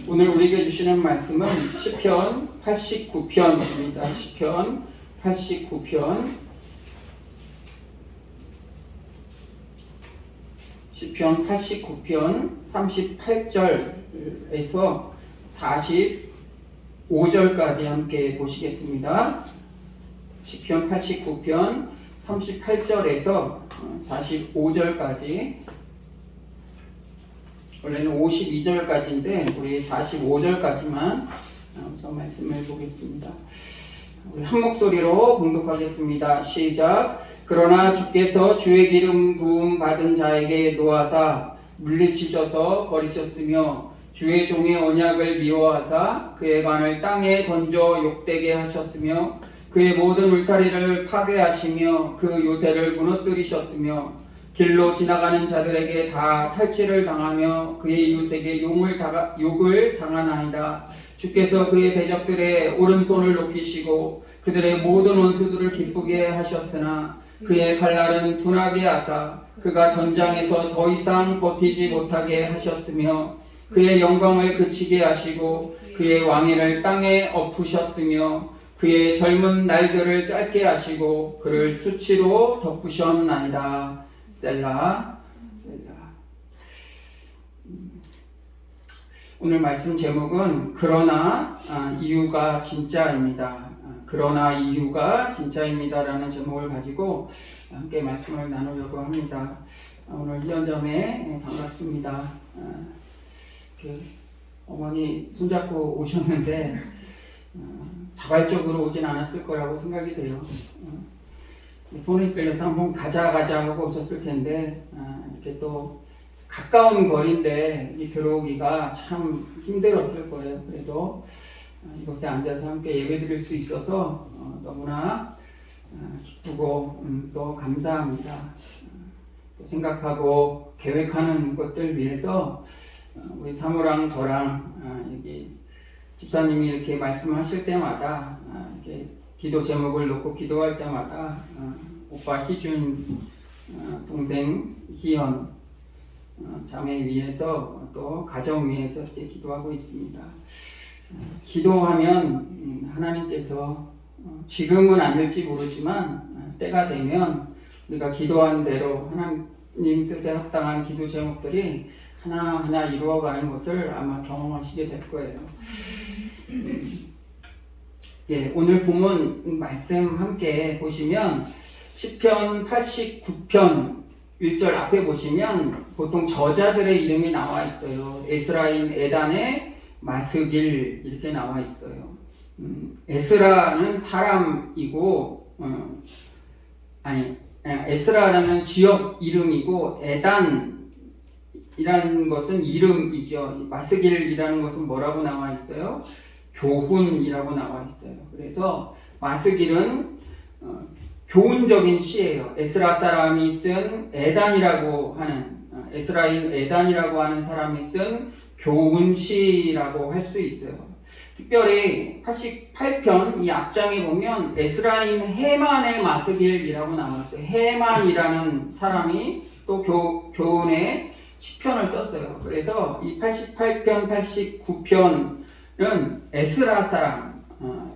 오늘 우리에게 주시는 말씀은 시편 89편입니다. 시편 89편. 시편 89편 38절에서 45절까지 함께 보시겠습니다. 시편 89편 38절에서 45절까지, 원래는 52절까지인데 우리 45절까지만 우선 말씀을 보겠습니다. 우리 한 목소리로 봉독하겠습니다. 시작. 그러나 주께서 주의 기름 부음 받은 자에게 노하사 물리치셔서 버리셨으며 주의 종의 언약을 미워하사 그의 관을 땅에 던져 욕되게 하셨으며 그의 모든 울타리를 파괴하시며 그 요새를 무너뜨리셨으며 길로 지나가는 자들에게 다 탈취를 당하며 그의 요새에게 욕을 당하나이다. 주께서 그의 대적들의 오른손을 높이시고 그들의 모든 원수들을 기쁘게 하셨으나 그의 칼날은 둔하게 하사 그가 전장에서 더 이상 버티지 못하게 하셨으며 그의 영광을 그치게 하시고 그의 왕위를 땅에 엎으셨으며 그의 젊은 날들을 짧게 하시고 그를 수치로 덮으셨나이다. 셀라. 오늘 말씀 제목은 그러나 이유가 진짜입니다. 그러나 이유가 진짜입니다라는 제목을 가지고 함께 말씀을 나누려고 합니다. 오늘 희연자매 반갑습니다. 어머니 손잡고 오셨는데 자발적으로 오진 않았을 거라고 생각이 돼요. 손이 끌려서 한번 가자 하고 오셨을 텐데 이렇게 또 가까운 거리인데 들어오기가 참 힘들었을 거예요. 그래도 이곳에 앉아서 함께 예배드릴 수 있어서 너무나 기쁘고 또 감사합니다. 또 생각하고 계획하는 것들 위해서 우리 사모랑 저랑 여기 집사님이 이렇게 말씀하실 때마다 이렇게 기도 제목을 놓고 기도할 때마다 오빠 희준, 동생 희연, 자매 위해서 또 가정 위해서 이렇게 기도하고 있습니다. 기도하면 하나님께서 지금은 아닐지 모르지만 때가 되면 우리가 기도한 대로 하나님 뜻에 합당한 기도 제목들이 하나하나 이루어가는 것을 아마 경험하시게 될 거예요. 오늘 본문 말씀 함께 보시면 시편 89편 1절 앞에 보시면 보통 저자들의 이름이 나와 있어요. 에스라인 에단의 마스길 이렇게 나와 있어요. 에스라는 사람이고 에스라라는 지역 이름이고 에단이라는 것은 이름이죠. 마스길이라는 것은 뭐라고 나와 있어요? 교훈이라고 나와 있어요. 그래서 마스길은 교훈적인 시예요. 에스라 사람이 쓴 에단이라고 하는 에스라인 에단이라고 하는 사람이 쓴 교훈시라고 할 수 있어요. 특별히 88편 이 앞장에 보면 에스라인 헤만의 마스길이라고 나와 있어요. 헤만이라는 사람이 또 교훈의 시편을 썼어요. 그래서 이 88편, 89편은 에스라 사람,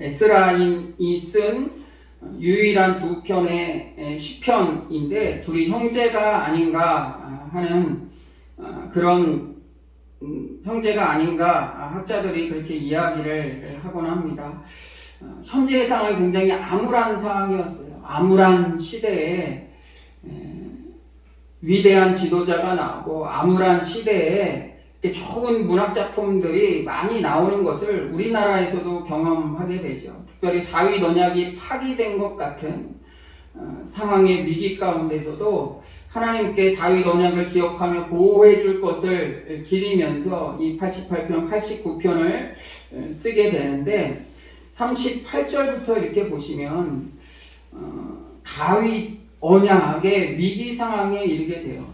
에스라인이 쓴 유일한 두 편의 시편인데 둘이 형제가 아닌가 하는 그런 형제가 아닌가 학자들이 그렇게 이야기를 하곤 합니다. 현재의 상황이 굉장히 암울한 상황이었어요. 암울한 시대에 위대한 지도자가 나오고 암울한 시대에 좋은 문학작품들이 많이 나오는 것을 우리나라에서도 경험하게 되죠. 특별히 다윗 언약이 파기된 것 같은 상황의 위기 가운데서도 하나님께 다윗 언약을 기억하며 보호해 줄 것을 기리면서 이 88편, 89편을 쓰게 되는데 38절부터 이렇게 보시면 다윗 언약의 위기 상황에 이르게 돼요.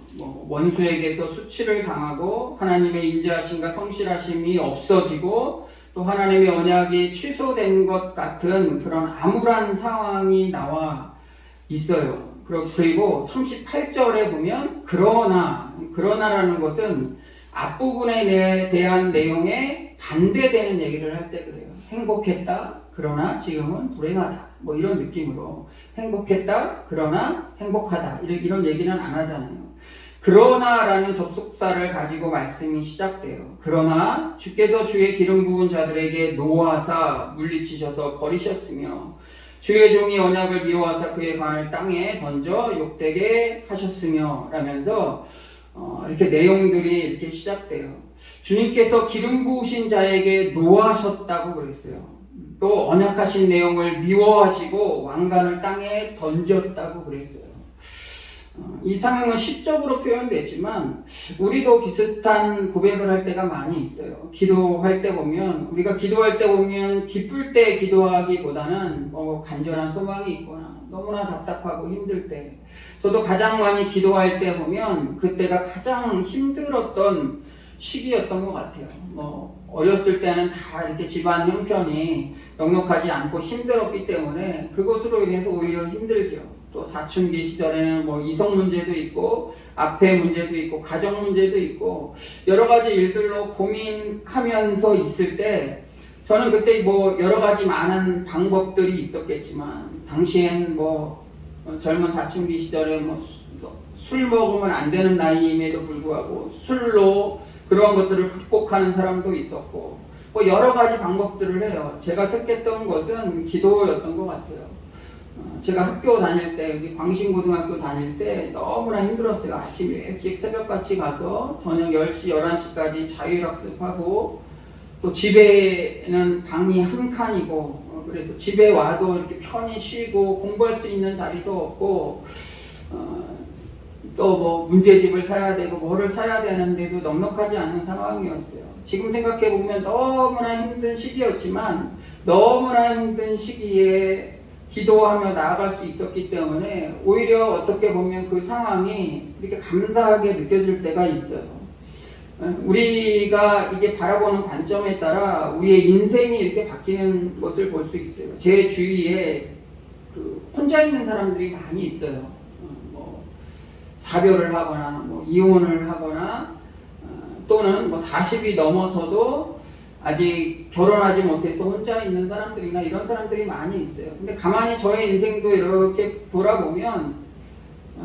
원수에게서 수치를 당하고 하나님의 인자하심과 성실하심이 없어지고 또 하나님의 언약이 취소된 것 같은 그런 암울한 상황이 나와 있어요. 그리고 38절에 보면 그러나라는 것은 앞부분에 대한 내용의 반대되는 얘기를 할 때 그래요. 행복했다. 그러나 지금은 불행하다. 뭐 이런 느낌으로 행복했다. 그러나 행복하다. 이런 얘기는 안 하잖아요. 그러나라는 접속사를 가지고 말씀이 시작돼요. 그러나 주께서 주의 기름 부은 자들에게 노하사 물리치셔서 버리셨으며 주의 종이 언약을 미워하사 그의 관을 땅에 던져 욕되게 하셨으며 라면서 이렇게 내용들이 이렇게 시작돼요. 주님께서 기름 부으신 자에게 노하셨다고 그랬어요. 또 언약하신 내용을 미워하시고 왕관을 땅에 던졌다고 그랬어요. 이 상황은 시적으로 표현되지만 우리도 비슷한 고백을 할 때가 많이 있어요. 기도할 때 보면 우리가 기도할 때 보면 기쁠 때 기도하기보다는 간절한 소망이 있거나 너무나 답답하고 힘들 때 저도 가장 많이 기도할 때 보면 그때가 가장 힘들었던 시기였던 것 같아요. 어렸을 때는 다 이렇게 집안 형편이 넉넉하지 않고 힘들었기 때문에 그것으로 인해서 오히려 힘들죠. 또 사춘기 시절에는 이성 문제도 있고 앞에 문제도 있고 가정 문제도 있고 여러 가지 일들로 고민하면서 있을 때 저는 그때 여러 가지 많은 방법들이 있었겠지만 당시엔 젊은 사춘기 시절에 술 먹으면 안 되는 나이임에도 불구하고 술로 그런 것들을 극복하는 사람도 있었고 여러 가지 방법들을 해요. 제가 택했던 것은 기도였던 것 같아요. 제가 학교 다닐 때, 여기 광신고등학교 다닐 때 너무나 힘들었어요. 아침 일찍 새벽같이 가서 저녁 10시, 11시까지 자율학습하고 또 집에는 방이 한 칸이고 그래서 집에 와도 이렇게 편히 쉬고 공부할 수 있는 자리도 없고 또 문제집을 사야 되고 뭐를 사야 되는데도 넉넉하지 않은 상황이었어요. 지금 생각해보면 너무나 힘든 시기였지만 너무나 힘든 시기에 기도하며 나아갈 수 있었기 때문에 오히려 어떻게 보면 그 상황이 이렇게 감사하게 느껴질 때가 있어요. 우리가 이게 바라보는 관점에 따라 우리의 인생이 이렇게 바뀌는 것을 볼 수 있어요. 제 주위에 혼자 있는 사람들이 많이 있어요. 사별을 하거나 이혼을 하거나 또는 40이 넘어서도 아직 결혼하지 못해서 혼자 있는 사람들이나 이런 사람들이 많이 있어요. 근데 가만히 저의 인생도 이렇게 돌아보면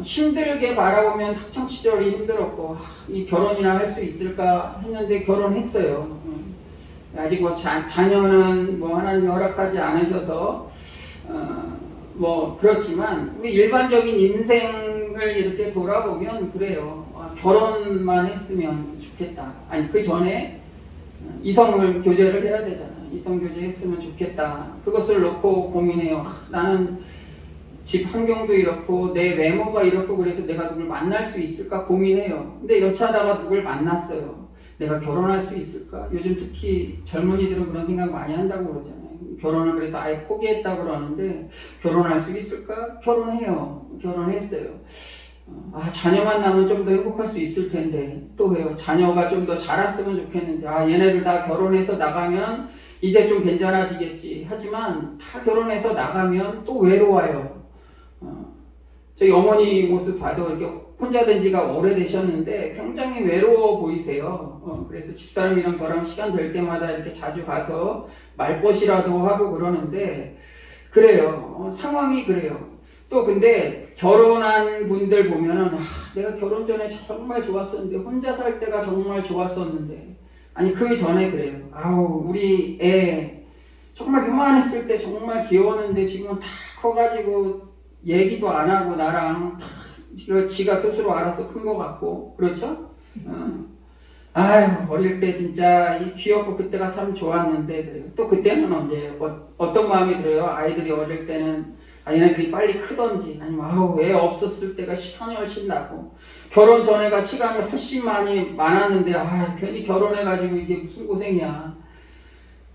힘들게 바라보면 학창시절이 힘들었고 이 결혼이나 할 수 있을까 했는데 결혼했어요. 아직 자녀는 하나님 허락하지 않으셔서 그렇지만 우리 일반적인 인생을 이렇게 돌아보면 그래요. 결혼만 했으면 좋겠다. 아니 그 전에 이성을 교제를 해야 되잖아요. 이성 교제 했으면 좋겠다. 그것을 놓고 고민해요. 나는 집 환경도 이렇고 내 외모가 이렇고 그래서 내가 누굴 만날 수 있을까 고민해요. 근데 여차하다가 누굴 만났어요. 내가 결혼할 수 있을까? 요즘 특히 젊은이들은 그런 생각 많이 한다고 그러잖아요. 결혼을 그래서 아예 포기했다고 그러는데 결혼할 수 있을까? 결혼해요. 결혼했어요. 자녀만 나면 좀 더 행복할 수 있을 텐데 또 왜요? 자녀가 좀 더 자랐으면 좋겠는데 얘네들 다 결혼해서 나가면 이제 좀 괜찮아지겠지. 하지만 다 결혼해서 나가면 또 외로워요. 저희 어머니 모습 봐도 이렇게 혼자 된 지가 오래되셨는데 굉장히 외로워 보이세요. 그래서 집사람이랑 저랑 시간 될 때마다 이렇게 자주 가서 말벗이라도 하고 그러는데 그래요. 상황이 그래요. 또 근데 결혼한 분들 보면은 내가 결혼 전에 정말 좋았었는데 혼자 살 때가 정말 좋았었는데 아니 그 전에 그래요. 우리 애 정말 요만했을 때 정말 귀여웠는데 지금은 다 커가지고 얘기도 안 하고 나랑 다 지가 스스로 알아서 큰 것 같고 그렇죠? 어릴 때 진짜 귀엽고 그때가 참 좋았는데 그래요. 또 그때는 언제예요? 어떤 마음이 들어요? 아이들이 어릴 때는 얘네들이 빨리 크던지 아니면 애 없었을 때가 시간이 훨씬 나고 결혼 전에가 시간이 훨씬 많았는데 괜히 결혼해가지고 이게 무슨 고생이야.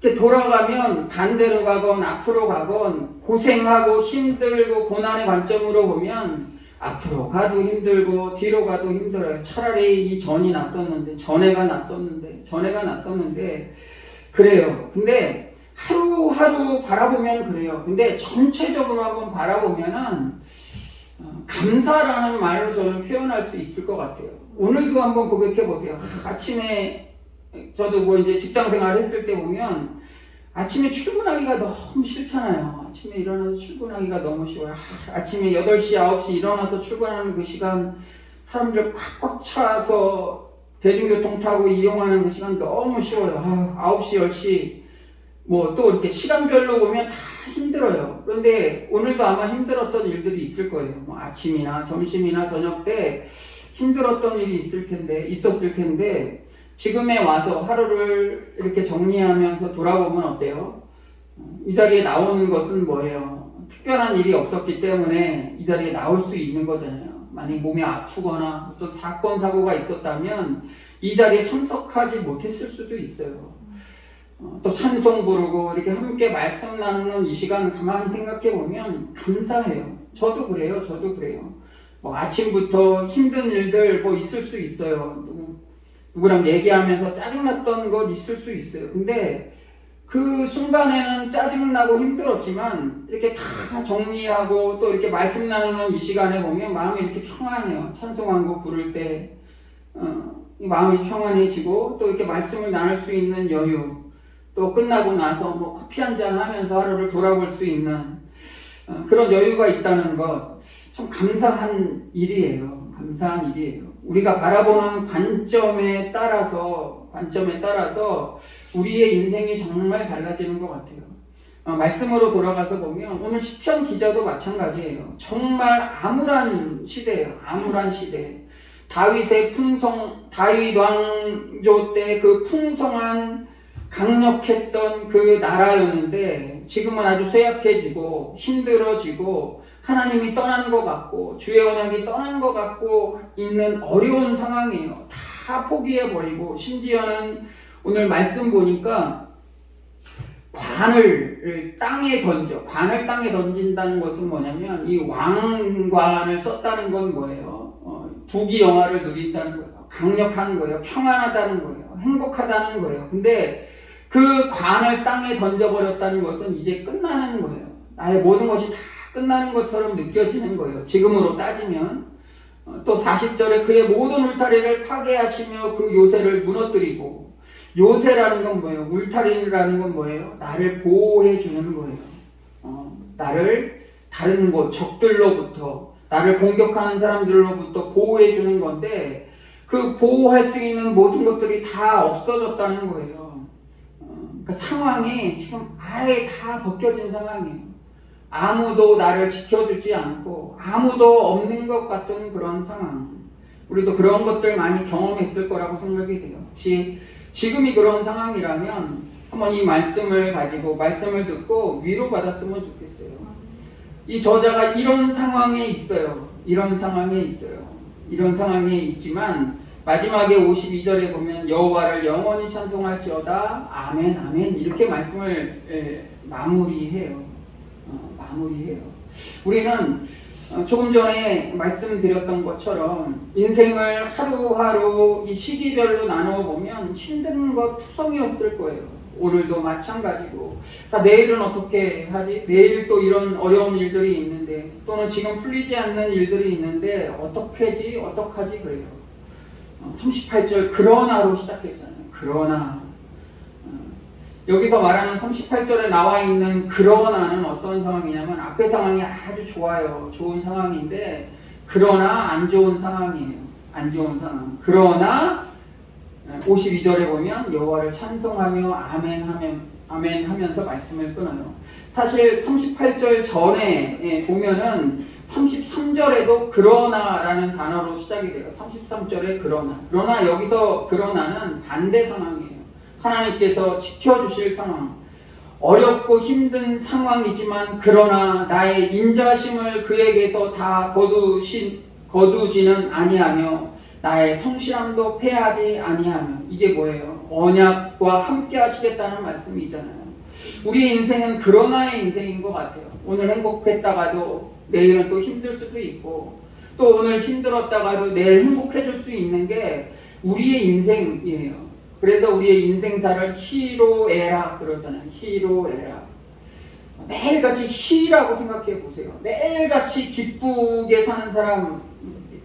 이렇게 돌아가면 반대로 가건 앞으로 가건 고생하고 힘들고 고난의 관점으로 보면 앞으로 가도 힘들고 뒤로 가도 힘들어요. 차라리 이 전이 낫었는데 전에가 낫었는데 그래요. 근데 하루하루 바라보면 그래요. 근데 전체적으로 한번 바라보면은 감사라는 말로 저는 표현할 수 있을 것 같아요. 오늘도 한번 고백해 보세요. 아침에 저도 뭐 이제 직장 생활 했을 때 보면 아침에 출근하기가 너무 싫잖아요. 아침에 일어나서 출근하기가 너무 싫어요. 아침에 8시, 9시 일어나서 출근하는 그 시간 사람들 꽉꽉 차서 대중교통 타고 이용하는 그 시간 너무 싫어요. 9시, 10시 뭐 또 이렇게 시간별로 보면 다 힘들어요. 그런데 오늘도 아마 힘들었던 일들이 있을 거예요. 뭐 아침이나 점심이나 저녁 때 힘들었던 일이 있었을 텐데 지금에 와서 하루를 이렇게 정리하면서 돌아보면 어때요? 이 자리에 나오는 것은 뭐예요? 특별한 일이 없었기 때문에 이 자리에 나올 수 있는 거잖아요. 만약 몸이 아프거나 또 사건, 사고가 있었다면 이 자리에 참석하지 못했을 수도 있어요. 또 찬송 부르고 이렇게 함께 말씀 나누는 이 시간 가만히 생각해 보면 감사해요. 저도 그래요. 뭐 아침부터 힘든 일들 뭐 있을 수 있어요. 누구랑 얘기하면서 짜증났던 것 있을 수 있어요. 근데 그 순간에는 짜증나고 힘들었지만 이렇게 다 정리하고 또 이렇게 말씀 나누는 이 시간에 보면 마음이 이렇게 평안해요. 찬송한 곡 부를 때 마음이 평안해지고 또 이렇게 말씀을 나눌 수 있는 여유, 또 끝나고 나서 뭐 커피 한잔 하면서 하루를 돌아볼 수 있는 그런 여유가 있다는 것 참 감사한 일이에요. 우리가 바라보는 관점에 따라서 우리의 인생이 정말 달라지는 것 같아요. 말씀으로 돌아가서 보면 오늘 시편 기자도 마찬가지예요. 정말 암울한 시대예요. 다윗 왕조 때 그 풍성한 강력했던 그 나라였는데 지금은 아주 쇠약해지고 힘들어지고 하나님이 떠난 것 같고 주의 언약이 떠난 것 같고 있는 어려운 상황이에요. 다 포기해버리고 심지어는 오늘 말씀 보니까 관을 땅에 던진다는 것은 뭐냐면 이 왕관을 썼다는 건 뭐예요? 부귀영화를 누린다는 거예요. 강력한 거예요. 평안하다는 거예요. 행복하다는 거예요. 근데 그 관을 땅에 던져버렸다는 것은 이제 끝나는 거예요. 나의 모든 것이 다 끝나는 것처럼 느껴지는 거예요. 지금으로 따지면 또 40절에 그의 모든 울타리를 파괴하시며 그 요새를 무너뜨리고 요새라는 건 뭐예요? 울타리라는 건 뭐예요? 나를 보호해 주는 거예요. 나를 다른 적들로부터 나를 공격하는 사람들로부터 보호해 주는 건데 그 보호할 수 있는 모든 것들이 다 없어졌다는 거예요. 그 상황이 지금 아예 다 벗겨진 상황이에요. 아무도 나를 지켜주지 않고 아무도 없는 것 같은 그런 상황. 우리도 그런 것들 많이 경험했을 거라고 생각이 돼요. 지금이 그런 상황이라면 한번 이 말씀을 가지고 말씀을 듣고 위로받았으면 좋겠어요. 이 저자가 이런 상황에 있어요. 이런 상황에 있지만 마지막에 52절에 보면 여호와를 영원히 찬송할지어다 아멘 아멘 이렇게 말씀을 마무리해요. 우리는 조금 전에 말씀드렸던 것처럼 인생을 하루하루 이 시기별로 나누어 보면 힘든 것 투성이었을 거예요. 오늘도 마찬가지고 내일은 어떻게 하지? 내일 또 이런 어려운 일들이 있는데 또는 지금 풀리지 않는 일들이 있는데 어떡하지 그래요. 38절 그러나로 시작했잖아요. 그러나 여기서 말하는 38절에 나와 있는 그러나는 어떤 상황이냐면 앞의 상황이 아주 좋은 상황인데 그러나 안 좋은 상황이에요. 그러나 52절에 보면 여호와를 찬송하며 아멘 하면서 말씀을 끊어요. 사실 38절 전에 보면은 33절에도 그러나라는 단어로 시작이 돼요. 33절에 그러나 여기서 그러나는 반대 상황이에요. 하나님께서 지켜주실 상황, 어렵고 힘든 상황이지만 그러나 나의 인자심을 그에게서 다 거두지는 아니하며 나의 성실함도 패하지 아니하며 이게 뭐예요? 언약과 함께 하시겠다는 말씀이잖아요. 우리의 인생은 그러나의 인생인 것 같아요. 오늘 행복했다가도 내일은 또 힘들 수도 있고 또 오늘 힘들었다가도 내일 행복해질 수 있는 게 우리의 인생이에요. 그래서 우리의 인생사를 희로애락 그러잖아요. 매일같이 희라고 생각해 보세요. 매일같이 기쁘게 사는 사람,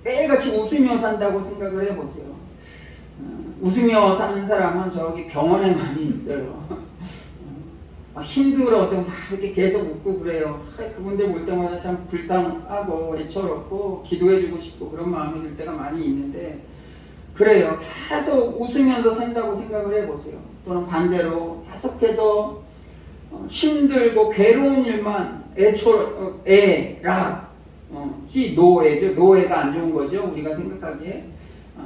매일같이 웃으며 산다고 생각을 해보세요. 웃으며 사는 사람은 저기 병원에 많이 있어요. 힘들어 막 이렇게 계속 웃고 그래요. 그분들 볼 때마다 참 불쌍하고 애처롭고 기도해주고 싶고 그런 마음이 들 때가 많이 있는데, 그래요. 계속 웃으면서 산다고 생각을 해보세요. 또는 반대로 계속해서 힘들고 괴로운 일만 노애죠. 노애가 안 좋은 거죠. 우리가 생각하기에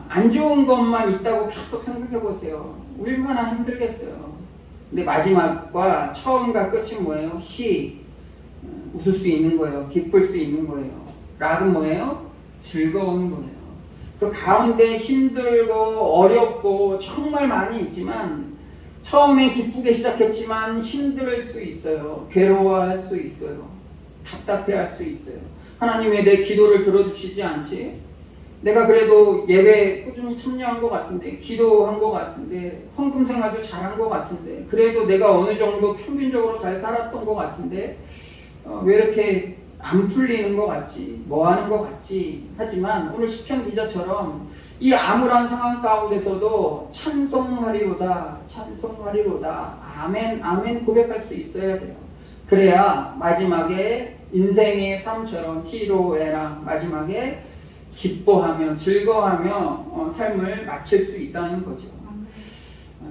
안 좋은 것만 있다고 계속 생각해 보세요. 얼마나 힘들겠어요. 근데 마지막과 처음과 끝이 뭐예요? 웃을 수 있는 거예요. 기쁠 수 있는 거예요. 락은 뭐예요? 즐거운 거예요. 그 가운데 힘들고 어렵고 정말 많이 있지만, 처음에 기쁘게 시작했지만 힘들 수 있어요. 괴로워할 수 있어요. 답답해할 수 있어요. 하나님 왜 내 기도를 들어주시지 않지? 내가 그래도 예배 꾸준히 참여한 것 같은데, 기도한 것 같은데, 헌금 생활도 잘한 것 같은데, 그래도 내가 어느 정도 평균적으로 잘 살았던 것 같은데, 왜 이렇게 안 풀리는 것 같지? 뭐 하는 것 같지? 하지만 오늘 시편 기자처럼 이 암울한 상황 가운데서도 찬송하리로다, 찬송하리로다, 아멘, 아멘 고백할 수 있어야 돼요. 그래야 마지막에 인생의 삶처럼 희로애락, 마지막에 기뻐하며 즐거워하며 삶을 마칠 수 있다는 거죠.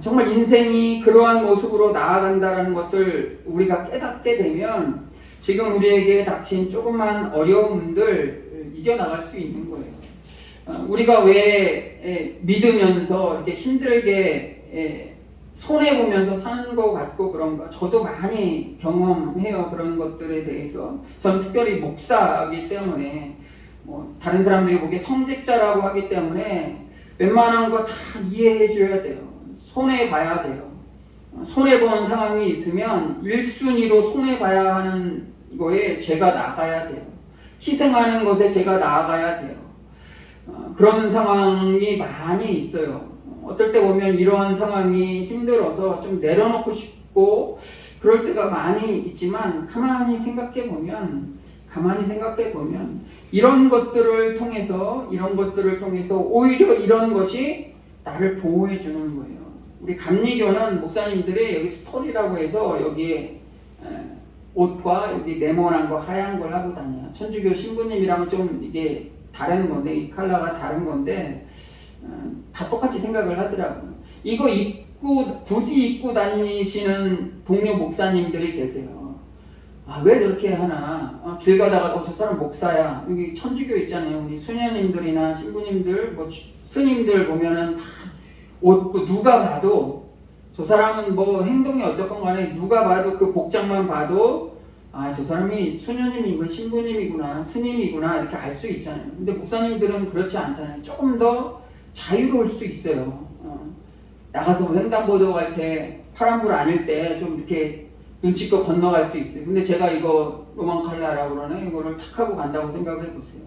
정말 인생이 그러한 모습으로 나아간다는 것을 우리가 깨닫게 되면 지금 우리에게 닥친 조그만 어려움들 이겨나갈 수 있는 거예요. 우리가 왜 믿으면서 이렇게 힘들게 손해보면서 사는 것 같고 그런가? 저도 많이 경험해요. 그런 것들에 대해서. 저는 특별히 목사이기 때문에, 다른 사람들이 보기에 성직자라고 하기 때문에 웬만한 거 다 이해해 줘야 돼요. 손해봐야 돼요. 손해본 상황이 있으면 1순위로 손해봐야 하는 거에 제가 나가야 돼요. 희생하는 것에 제가 나아가야 돼요. 그런 상황이 많이 있어요. 어떨 때 보면 이러한 상황이 힘들어서 좀 내려놓고 싶고 그럴 때가 많이 있지만, 가만히 생각해 보면 이런 것들을 통해서 오히려 이런 것이 나를 보호해 주는 거예요. 우리 감리교는 목사님들이 여기 스토리라고 해서 여기에 옷과 여기 네모난 거 하얀 걸 하고 다녀요. 천주교 신부님이랑은 좀 이게 다른 건데, 이 컬러가 다른 건데 다 똑같이 생각을 하더라고요. 이거 굳이 입고 다니시는 동료 목사님들이 계세요. 왜 저렇게 하나? 길 가다가 저 사람 목사야. 여기 천주교 있잖아요. 우리 수녀님들이나 신부님들, 스님들 보면은 다 옷 누가 봐도 저 사람은 행동이 어쨌건 간에 누가 봐도 그 복장만 봐도 저 사람이 수녀님이고 신부님이구나, 스님이구나 이렇게 알 수 있잖아요. 근데 목사님들은 그렇지 않잖아요. 조금 더 자유로울 수 있어요. 나가서 횡단보도 갈 때 파란불 아닐 때 좀 이렇게 눈치껏 건너갈 수 있어요. 근데 제가 이거 로망칼라라고 그러네. 이거를 탁 하고 간다고 생각해 보세요.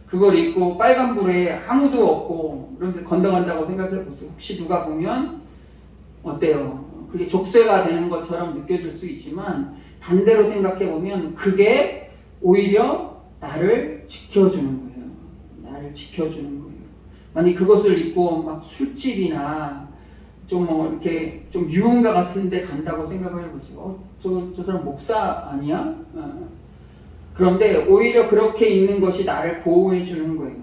그걸 입고 빨간불에 아무도 없고 그런데 건너간다고 생각해 보세요. 혹시 누가 보면 어때요? 그게 족쇄가 되는 것처럼 느껴질 수 있지만, 반대로 생각해 보면 그게 오히려 나를 지켜주는 거예요. 나를 지켜주는 거예요. 만약 그것을 입고 막 술집이나 이렇게 좀 유흥가 같은 데 간다고 생각을 해보세요. 저 사람 목사 아니야? 그런데 오히려 그렇게 있는 것이 나를 보호해 주는 거예요.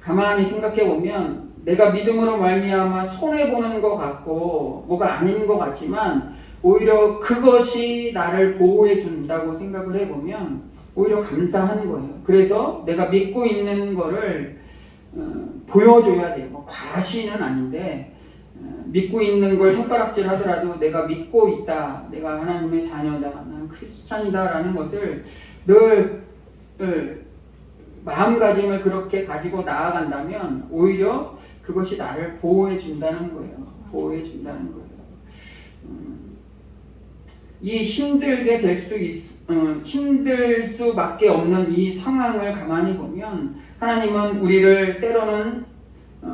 가만히 생각해 보면 내가 믿음으로 말미암아 손해보는 것 같고 뭐가 아닌 것 같지만, 오히려 그것이 나를 보호해 준다고 생각을 해보면 오히려 감사하는 거예요. 그래서 내가 믿고 있는 거를 보여줘야 돼요. 과시는 아닌데, 믿고 있는 걸 손가락질 하더라도 내가 믿고 있다, 내가 하나님의 자녀다, 나는 크리스찬이다 라는 것을 늘 마음가짐을 그렇게 가지고 나아간다면 오히려 그것이 나를 보호해 준다는 거예요. 보호해 준다는 거예요. 이 힘들 수밖에 없는 이 상황을 가만히 보면 하나님은 우리를 때로는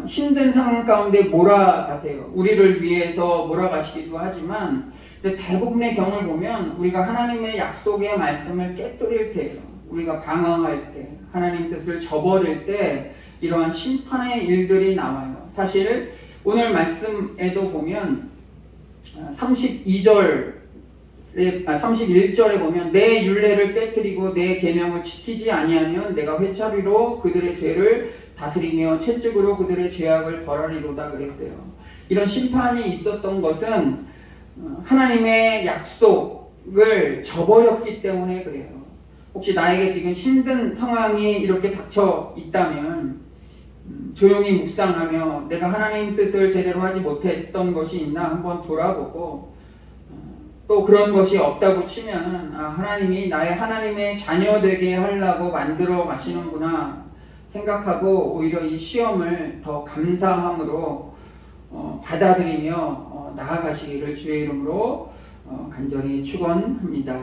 힘든 상황 가운데 몰아가세요. 우리를 위해서 몰아가시기도 하지만, 대부분의 경우를 보면 우리가 하나님의 약속의 말씀을 깨뜨릴 때예요. 우리가 방황할 때, 하나님 뜻을 저버릴 때 이러한 심판의 일들이 나와요. 사실 오늘 말씀에도 보면 31절에 보면 내 율례를 깨뜨리고 내 계명을 지키지 아니하면 내가 회차비로 그들의 죄를 다스리며 채찍으로 그들의 죄악을 벌하리로다 그랬어요. 이런 심판이 있었던 것은 하나님의 약속을 저버렸기 때문에 그래요. 혹시 나에게 지금 힘든 상황이 이렇게 닥쳐 있다면 조용히 묵상하며 내가 하나님 뜻을 제대로 하지 못했던 것이 있나 한번 돌아보고, 또 그런 것이 없다고 치면은 하나님이 나의 하나님의 자녀 되게 하려고 만들어 가시는구나 생각하고 오히려 이 시험을 더 감사함으로 받아들이며 나아가시기를 주의 이름으로 간절히 축원합니다.